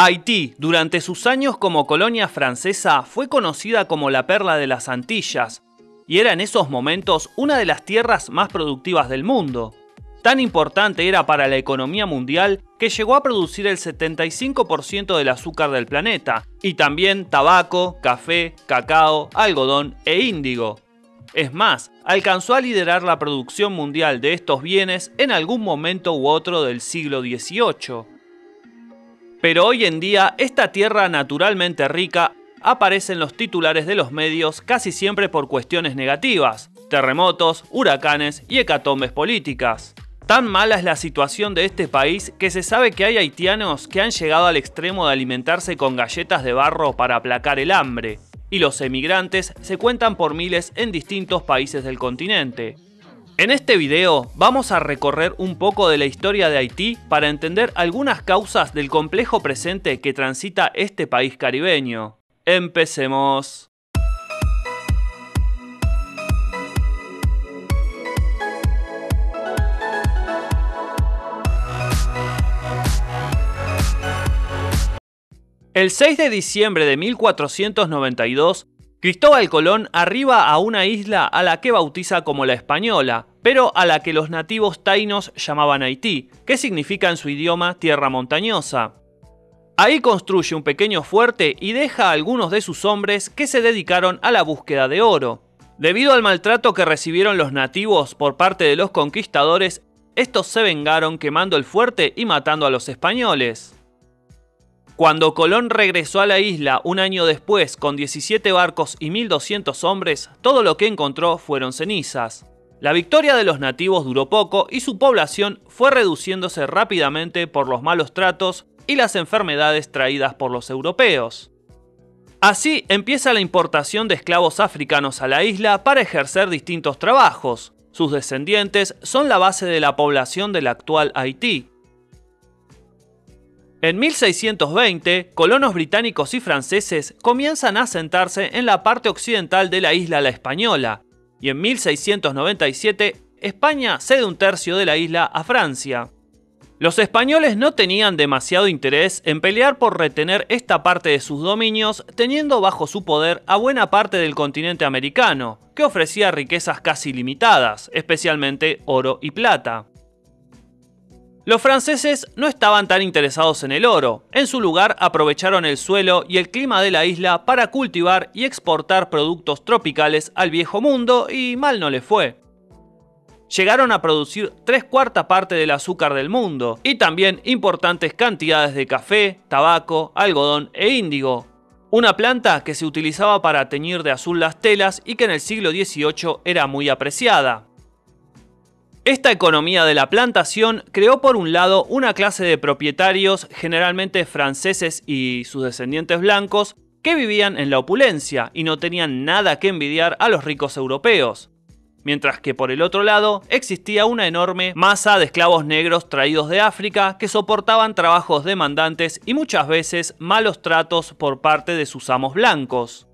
Haití, durante sus años como colonia francesa, fue conocida como la perla de las Antillas, y era en esos momentos una de las tierras más productivas del mundo. Tan importante era para la economía mundial que llegó a producir el 75% del azúcar del planeta, y también tabaco, café, cacao, algodón e índigo. Es más, alcanzó a liderar la producción mundial de estos bienes en algún momento u otro del siglo XVIII. Pero hoy en día, esta tierra naturalmente rica aparece en los titulares de los medios casi siempre por cuestiones negativas: terremotos, huracanes y hecatombes políticas. Tan mala es la situación de este país que se sabe que hay haitianos que han llegado al extremo de alimentarse con galletas de barro para aplacar el hambre, y los emigrantes se cuentan por miles en distintos países del continente. En este video vamos a recorrer un poco de la historia de Haití para entender algunas causas del complejo presente que transita este país caribeño. ¡Empecemos! El 6 de diciembre de 1492, Cristóbal Colón arriba a una isla a la que bautiza como la Española, pero a la que los nativos taínos llamaban Haití, que significa en su idioma tierra montañosa. Ahí construye un pequeño fuerte y deja a algunos de sus hombres que se dedicaron a la búsqueda de oro. Debido al maltrato que recibieron los nativos por parte de los conquistadores, estos se vengaron quemando el fuerte y matando a los españoles. Cuando Colón regresó a la isla un año después con 17 barcos y 1200 hombres, todo lo que encontró fueron cenizas. La victoria de los nativos duró poco y su población fue reduciéndose rápidamente por los malos tratos y las enfermedades traídas por los europeos. Así empieza la importación de esclavos africanos a la isla para ejercer distintos trabajos. Sus descendientes son la base de la población del actual Haití. En 1620, colonos británicos y franceses comienzan a asentarse en la parte occidental de la isla La Española, y en 1697, España cede un tercio de la isla a Francia. Los españoles no tenían demasiado interés en pelear por retener esta parte de sus dominios, teniendo bajo su poder a buena parte del continente americano, que ofrecía riquezas casi ilimitadas, especialmente oro y plata. Los franceses no estaban tan interesados en el oro. En su lugar aprovecharon el suelo y el clima de la isla para cultivar y exportar productos tropicales al viejo mundo, y mal no les fue. Llegaron a producir 3/4 parte del azúcar del mundo, y también importantes cantidades de café, tabaco, algodón e índigo, una planta que se utilizaba para teñir de azul las telas y que en el siglo XVIII era muy apreciada. Esta economía de la plantación creó por un lado una clase de propietarios, generalmente franceses y sus descendientes blancos, que vivían en la opulencia y no tenían nada que envidiar a los ricos europeos. Mientras que por el otro lado existía una enorme masa de esclavos negros traídos de África que soportaban trabajos demandantes y muchas veces malos tratos por parte de sus amos blancos.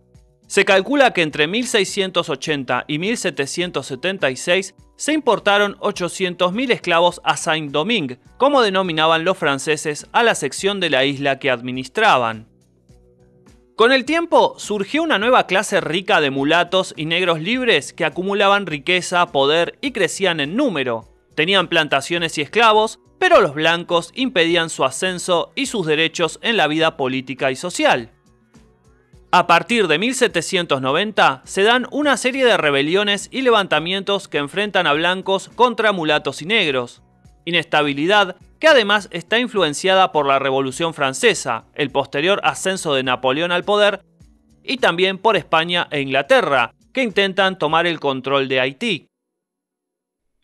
Se calcula que entre 1680 y 1776 se importaron 800.000 esclavos a Saint-Domingue, como denominaban los franceses a la sección de la isla que administraban. Con el tiempo surgió una nueva clase rica de mulatos y negros libres que acumulaban riqueza, poder y crecían en número. Tenían plantaciones y esclavos, pero los blancos impedían su ascenso y sus derechos en la vida política y social. A partir de 1790 se dan una serie de rebeliones y levantamientos que enfrentan a blancos contra mulatos y negros. Inestabilidad que además está influenciada por la Revolución Francesa, el posterior ascenso de Napoleón al poder, y también por España e Inglaterra, que intentan tomar el control de Haití.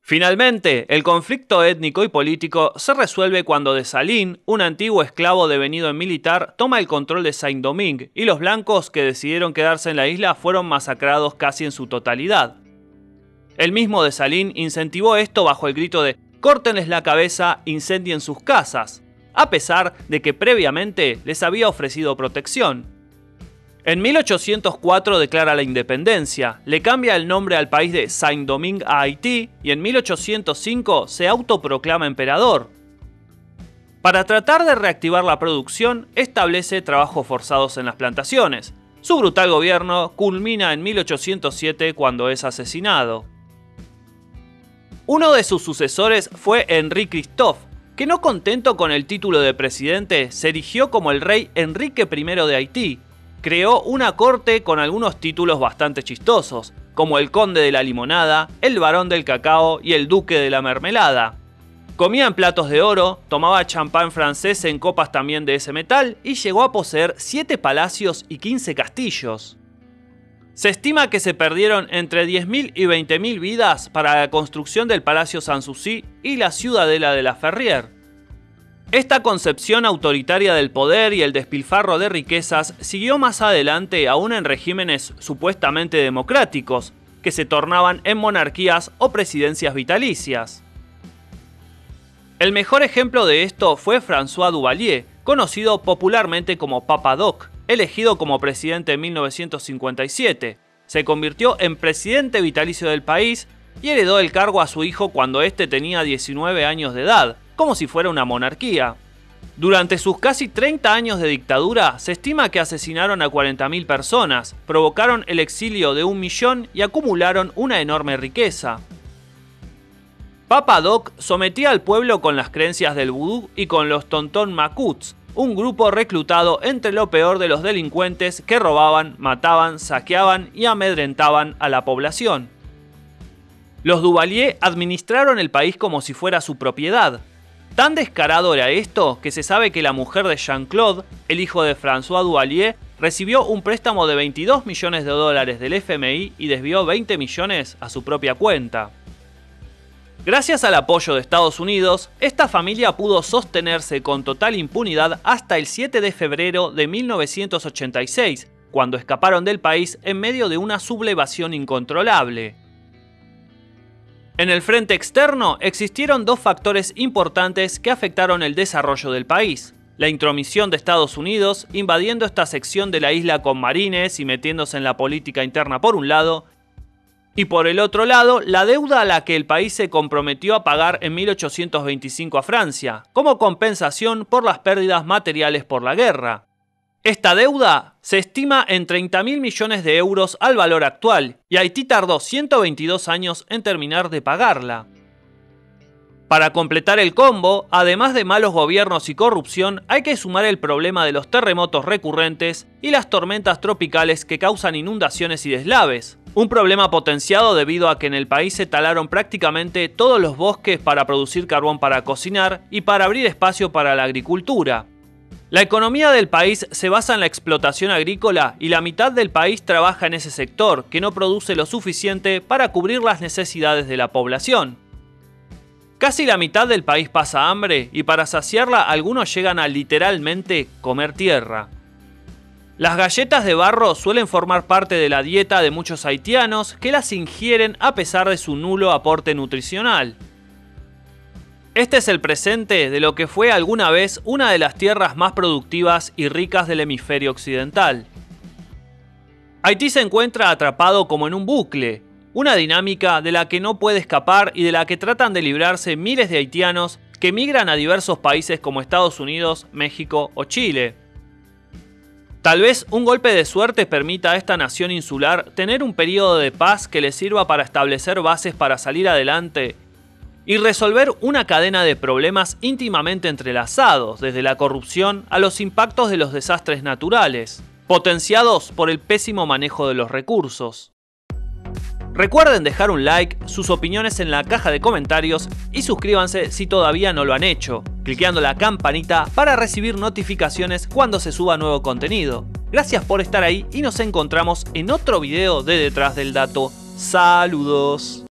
Finalmente, el conflicto étnico y político se resuelve cuando Dessalines, un antiguo esclavo devenido en militar, toma el control de Saint-Domingue, y los blancos que decidieron quedarse en la isla fueron masacrados casi en su totalidad. El mismo Dessalines incentivó esto bajo el grito de «córtenles la cabeza, incendien sus casas», a pesar de que previamente les había ofrecido protección. En 1804 declara la independencia, le cambia el nombre al país de Saint-Domingue a Haití y en 1805 se autoproclama emperador. Para tratar de reactivar la producción, establece trabajos forzados en las plantaciones. Su brutal gobierno culmina en 1807 cuando es asesinado. Uno de sus sucesores fue Henri Christophe, que no contento con el título de presidente, se erigió como el rey Enrique I de Haití. Creó una corte con algunos títulos bastante chistosos, como el conde de la limonada, el barón del cacao y el duque de la mermelada. Comía en platos de oro, tomaba champán francés en copas también de ese metal y llegó a poseer 7 palacios y 15 castillos. Se estima que se perdieron entre 10.000 y 20.000 vidas para la construcción del Palacio Sanssouci y la Ciudadela de la Ferrière. Esta concepción autoritaria del poder y el despilfarro de riquezas siguió más adelante aún en regímenes supuestamente democráticos, que se tornaban en monarquías o presidencias vitalicias. El mejor ejemplo de esto fue François Duvalier, conocido popularmente como Papa Doc, elegido como presidente en 1957. Se convirtió en presidente vitalicio del país y heredó el cargo a su hijo cuando éste tenía 19 años de edad, como si fuera una monarquía. Durante sus casi 30 años de dictadura, se estima que asesinaron a 40.000 personas, provocaron el exilio de 1 millón y acumularon una enorme riqueza. Papa Doc sometía al pueblo con las creencias del vudú y con los Tonton Macoutes, un grupo reclutado entre lo peor de los delincuentes que robaban, mataban, saqueaban y amedrentaban a la población. Los Duvalier administraron el país como si fuera su propiedad. Tan descarado era esto que se sabe que la mujer de Jean-Claude, el hijo de François Duvalier, recibió un préstamo de $22 millones del FMI y desvió 20 millones a su propia cuenta. Gracias al apoyo de Estados Unidos, esta familia pudo sostenerse con total impunidad hasta el 7 de febrero de 1986, cuando escaparon del país en medio de una sublevación incontrolable. En el frente externo existieron 2 factores importantes que afectaron el desarrollo del país: la intromisión de Estados Unidos, invadiendo esta sección de la isla con marines y metiéndose en la política interna por un lado, y por el otro lado, la deuda a la que el país se comprometió a pagar en 1825 a Francia, como compensación por las pérdidas materiales por la guerra. Esta deuda se estima en 30.000 millones de euros al valor actual, y Haití tardó 122 años en terminar de pagarla. Para completar el combo, además de malos gobiernos y corrupción, hay que sumar el problema de los terremotos recurrentes y las tormentas tropicales que causan inundaciones y deslaves. Un problema potenciado debido a que en el país se talaron prácticamente todos los bosques para producir carbón para cocinar y para abrir espacio para la agricultura. La economía del país se basa en la explotación agrícola y la mitad del país trabaja en ese sector, que no produce lo suficiente para cubrir las necesidades de la población. Casi la mitad del país pasa hambre y para saciarla algunos llegan a literalmente comer tierra. Las galletas de barro suelen formar parte de la dieta de muchos haitianos que las ingieren a pesar de su nulo aporte nutricional. Este es el presente de lo que fue alguna vez una de las tierras más productivas y ricas del hemisferio occidental. Haití se encuentra atrapado como en un bucle, una dinámica de la que no puede escapar y de la que tratan de librarse miles de haitianos que migran a diversos países como Estados Unidos, México o Chile. Tal vez un golpe de suerte permita a esta nación insular tener un periodo de paz que le sirva para establecer bases para salir adelante y resolver una cadena de problemas íntimamente entrelazados, desde la corrupción a los impactos de los desastres naturales, potenciados por el pésimo manejo de los recursos. Recuerden dejar un like, sus opiniones en la caja de comentarios y suscríbanse si todavía no lo han hecho, cliqueando la campanita para recibir notificaciones cuando se suba nuevo contenido. Gracias por estar ahí y nos encontramos en otro video de Detrás del Dato. ¡Saludos!